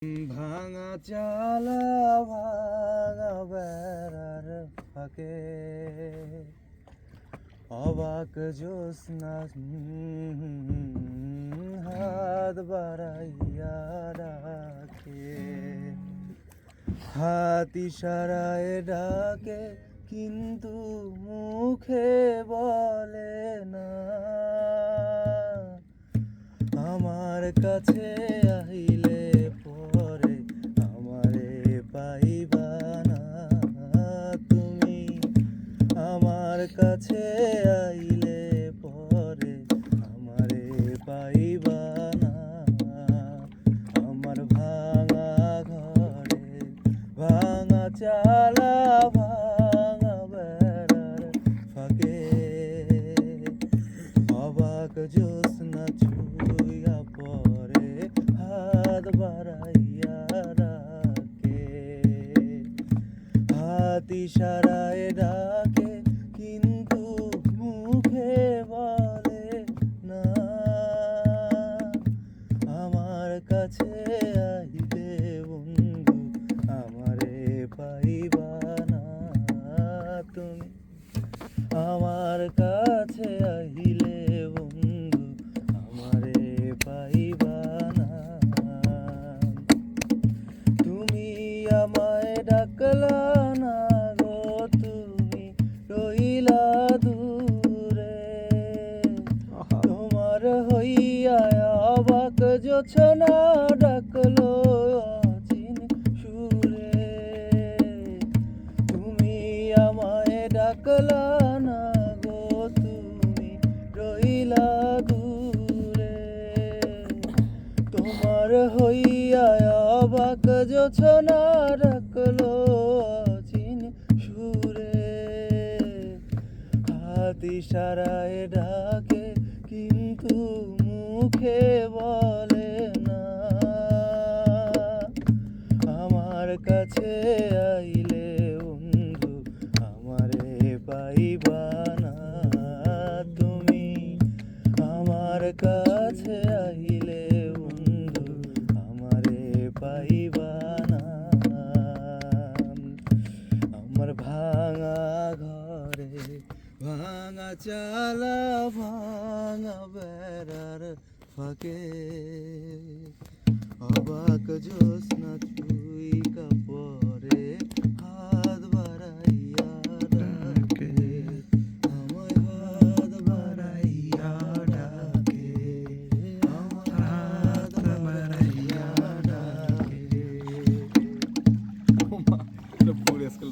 ভাঙা চালা ভাঙা বেড়ার ফাঁকে অবাক জ্যোৎস্না হাত বাড়াইয়া ডাকে, হাত ইশারায় ডাকে কিন্তু মুখে বলে না। আমার কাছে আহিলে পরে আমারে পাইবা না তুমি, আমার কাছে আইলে পরে আমারে পাইবা না। আমার ভাঙা ঘরে ভাঙা চালা ভাঙা বেড়ার ফাঁকে অবাক জ্যোৎস্না ছুঁইয়া পরে হাত বাড়াইয়া ডাকে, হাত ইশারায় ডাকে কিন্তু মুখে বলে না। আমার কাছে আইলে বন্ধু আমারে পাইবা না তুমি, আমার কাছে আহিলে বন্ধু আমারে পাইবা না। তুমি আমায় ডাকলা না গো, তুমি রইলা দূরে, তোমার হইয়া অবাক জোছনা ডাকলো অচিন সুরে। তুমি আমায় ডাকলা না গো, তুমি রইলা দূরে, তোমার হইয়া অবাক জোছনা ডাকলো অচিন সুরে। হাত ইশারায় ডাকে কিন্তু মুখে বলে না। আমার কাছে আইলে বন্ধু আমারে পাইবা না তুমি, আমার কাছে আইলে বন্ধু আমারে পাইবা না। আমার ভাঙা ঘরে ভাঙা চালা ভাঙা বেড়ার ফাঁকে অবাক জ্যোৎস্না